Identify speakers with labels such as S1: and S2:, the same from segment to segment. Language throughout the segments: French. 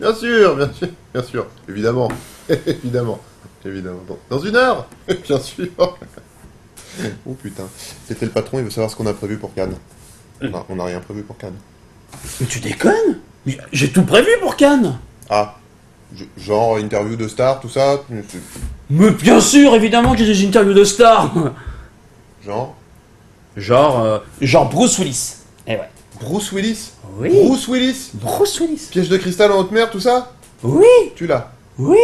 S1: Bien sûr, bien sûr, bien sûr. Évidemment. Évidemment. Évidemment. Dans 1 heure. Bien sûr. Oh putain. C'était le patron, il veut savoir ce qu'on a prévu pour Cannes. On n'a rien prévu pour Cannes.
S2: Mais tu déconnes? J'ai tout prévu pour Cannes.
S1: Ah. Genre interview de stars, tout ça.
S2: Mais bien sûr, évidemment que j'ai des interviews de stars.
S1: Genre
S2: Genre Bruce Willis. Eh ouais.
S1: Bruce Willis.
S2: Oui.
S1: Bruce Willis.
S2: Bruce Willis.
S1: Piège de cristal en haute mer, tout ça.
S2: Oui.
S1: Tu l'as.
S2: Oui.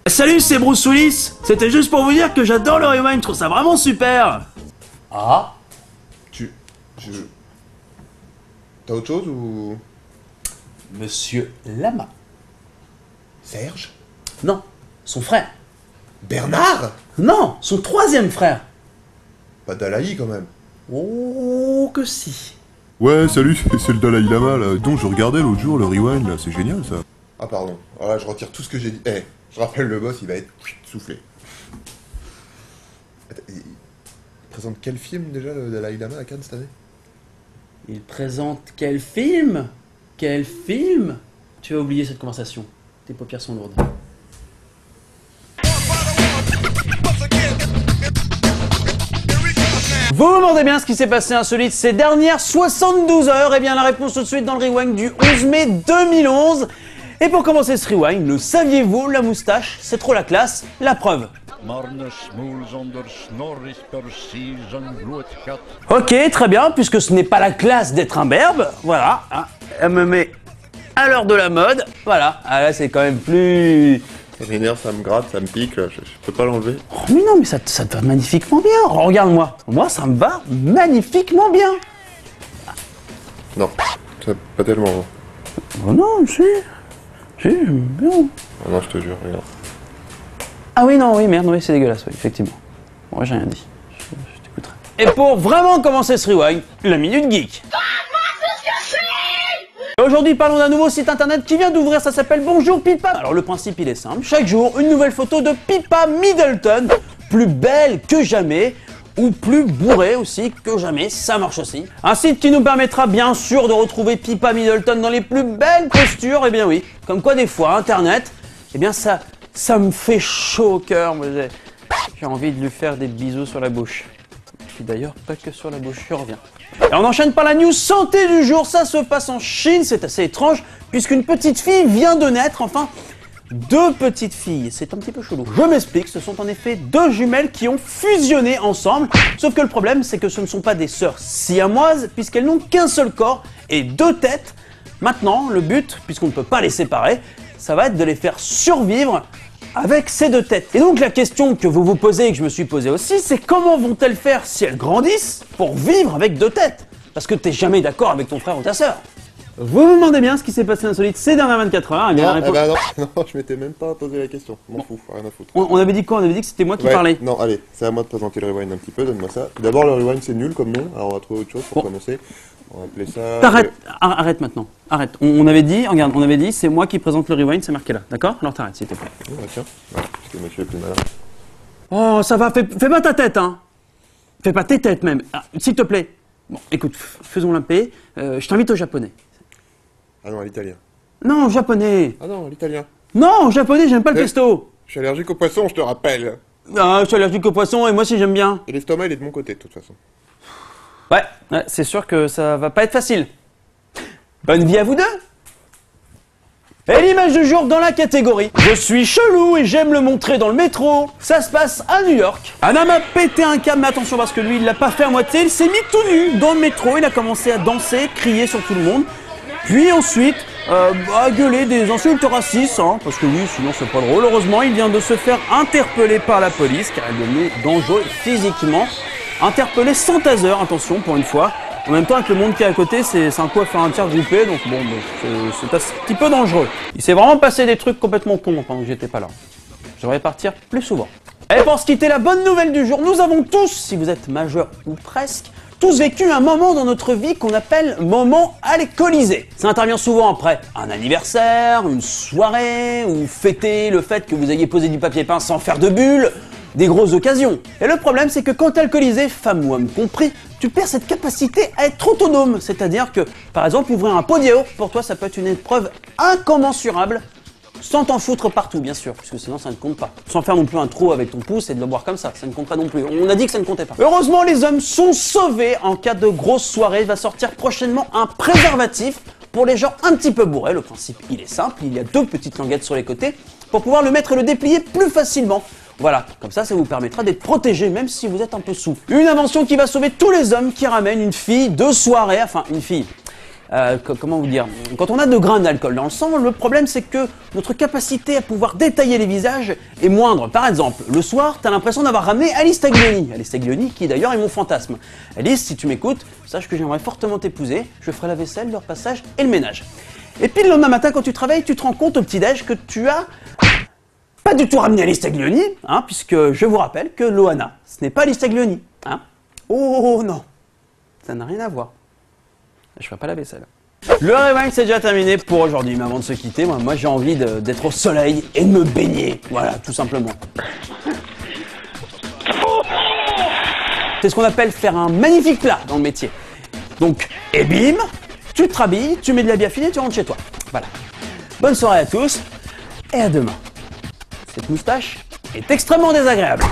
S2: Salut, c'est Bruce Willis. C'était juste pour vous dire que j'adore le rewind, je trouve ça vraiment super. Ah.
S1: T'as autre chose ou...
S2: Monsieur Lama.
S1: Serge?
S2: Non, son frère.
S1: Bernard?
S2: Non, son 3e frère.
S1: Pas Dalaï quand même.
S2: Oh, que si.
S3: Ouais, salut, c'est le Dalai Lama, là. Donc, je regardais l'autre jour le rewind, là, c'est génial, ça.
S1: Ah pardon, alors là je retire tout ce que j'ai dit. Eh, je rappelle le boss, il va être soufflé. Attends, il présente quel film déjà le Dalai Lama à Cannes cette année?
S2: Il présente quel film? Quel film? Tu vas oublier cette conversation. Tes paupières sont lourdes. Vous vous demandez bien ce qui s'est passé insolite ces dernières 72 heures? Eh bien la réponse tout de suite dans le rewind du 11 mai 2011. Et pour commencer ce rewind, le saviez-vous, la moustache, c'est trop la classe, la preuve. Ok, très bien, puisque ce n'est pas la classe d'être un berbe, voilà, hein, elle me met à l'heure de la mode, voilà, ah là c'est quand même plus...
S1: Ça m'énerve, ça me gratte, ça me pique, là, je peux pas l'enlever.
S2: Oh mais non, mais ça te va magnifiquement bien, regarde-moi, moi ça me va magnifiquement bien.
S1: Non, ça pas tellement.
S2: Oh non, si, j'aime bien.
S1: Ah non, je te jure, regarde.
S2: Ah oui, non, oui, merde, oui, c'est dégueulasse, oui, effectivement. Bon, j'ai rien dit, je t'écouterai. Et pour vraiment commencer ce rewind, la Minute Geek. Aujourd'hui, parlons d'un nouveau site internet qui vient d'ouvrir, ça s'appelle Bonjour Pippa. Alors le principe, il est simple, chaque jour, une nouvelle photo de Pippa Middleton, plus belle que jamais, ou plus bourrée aussi que jamais, ça marche aussi. Un site qui nous permettra bien sûr de retrouver Pippa Middleton dans les plus belles postures, et bien oui, comme quoi des fois, internet, eh bien ça me fait chaud au cœur, moi j'ai envie de lui faire des bisous sur la bouche. Puis d'ailleurs, pas que sur la bouche, je reviens. Et on enchaîne par la news santé du jour, ça se passe en Chine, c'est assez étrange, puisqu'une petite fille vient de naître, enfin, 2 petites filles, c'est un petit peu chelou. Je m'explique, ce sont en effet 2 jumelles qui ont fusionné ensemble, sauf que le problème, c'est que ce ne sont pas des sœurs siamoises, puisqu'elles n'ont qu'un seul corps et 2 têtes. Maintenant, le but, puisqu'on ne peut pas les séparer, ça va être de les faire survivre avec ces 2 têtes. Et donc la question que vous vous posez et que je me suis posée aussi, c'est comment vont-elles faire si elles grandissent pour vivre avec 2 têtes? Parce que t'es jamais d'accord avec ton frère ou ta sœur. Vous vous demandez bien ce qui s'est passé insolite ces dernières 24 heures.
S1: Non, je m'étais même pas posé la question. M'en fous, rien à foutre.
S2: On avait dit quoi? On avait dit que c'était moi qui parlais.
S1: Non, allez, c'est à moi de présenter le rewind un petit peu, donne-moi ça. D'abord, le rewind c'est nul comme nom, alors on va trouver autre chose pour commencer. On va appeler ça...
S2: Arrête maintenant, arrête. On avait dit, regarde, on avait dit, c'est moi qui présente le rewind, c'est marqué là, d'accord? Alors t'arrêtes s'il te plaît.
S1: Oh, bah tiens, parce que monsieur est plus malin.
S2: Oh, ça va, fais pas ta tête, hein. Fais pas tes têtes même, s'il te plaît. Bon, écoute, faisons la paix, je t'invite au japonais.
S1: Ah non, à l'italien.
S2: Non, japonais.
S1: Ah non, à l'italien.
S2: Non, japonais, j'aime pas le pesto.
S1: Je suis allergique aux poissons, je te rappelle.
S2: Ah, je suis allergique aux poissons et moi aussi j'aime bien.
S1: Et l'estomac, il est de mon côté, de toute façon.
S2: Ouais, c'est sûr que ça va pas être facile. Bonne vie à vous deux. Et l'image du jour dans la catégorie je suis chelou et j'aime le montrer dans le métro. Ça se passe à New York. Un homme a pété un câble, mais attention parce que lui il l'a pas fait à moitié, il s'est mis tout nu dans le métro, il a commencé à danser, crier sur tout le monde. Puis ensuite, à gueuler des insultes racistes, hein, parce que oui, sinon c'est pas drôle. Heureusement, il vient de se faire interpeller par la police, car il devenait dangereux physiquement. Interpellé sans taser, attention, pour une fois. En même temps, avec le monde qui est à côté, c'est un coup à faire un tir groupé, donc bon, c'est un petit peu dangereux. Il s'est vraiment passé des trucs complètement cons pendant que j'étais pas là. Je devrais partir plus souvent. Et pour se quitter, la bonne nouvelle du jour, nous avons tous, si vous êtes majeur ou presque, tous vécu un moment dans notre vie qu'on appelle moment alcoolisé. Ça intervient souvent après un anniversaire, une soirée, ou fêter le fait que vous ayez posé du papier peint sans faire de bulles, des grosses occasions. Et le problème, c'est que quand t'es alcoolisé, femme ou homme compris, tu perds cette capacité à être autonome. C'est-à-dire que, par exemple, ouvrir un pot de yaourt, pour toi, ça peut être une épreuve incommensurable, sans t'en foutre partout, bien sûr, puisque sinon ça ne compte pas. Sans faire non plus un trou avec ton pouce et de le boire comme ça ne compte pas non plus. On a dit que ça ne comptait pas. Heureusement, les hommes sont sauvés en cas de grosse soirée. Il va sortir prochainement un préservatif pour les gens un petit peu bourrés. Le principe, il est simple, il y a 2 petites languettes sur les côtés pour pouvoir le mettre et le déplier plus facilement. Voilà, comme ça vous permettra d'être protégé même si vous êtes un peu sous. Une invention qui va sauver tous les hommes qui ramènent une fille de soirée, enfin une fille. Comment vous dire? Quand on a de grains d'alcool dans le sang, le problème c'est que notre capacité à pouvoir détailler les visages est moindre. Par exemple, le soir, t'as l'impression d'avoir ramené Alice Taglioni. Alice Taglioni qui d'ailleurs est mon fantasme. Alice, si tu m'écoutes, sache que j'aimerais fortement t'épouser. Je ferai la vaisselle, le repassage et le ménage. Et puis le lendemain matin quand tu travailles, tu te rends compte au petit-déj que tu as pas du tout ramené Alice Taglioni, hein, puisque je vous rappelle que Loana, ce n'est pas Alice Taglioni. Hein. Oh non, ça n'a rien à voir. Je ferai pas la vaisselle. Le rewind c'est déjà terminé pour aujourd'hui, mais avant de se quitter, moi j'ai envie d'être au soleil et de me baigner. Voilà, tout simplement. C'est ce qu'on appelle faire un magnifique plat dans le métier. Donc, et bim, tu te rhabilles, tu mets de l'habit affiné, tu rentres chez toi. Voilà. Bonne soirée à tous et à demain. Cette moustache est extrêmement désagréable.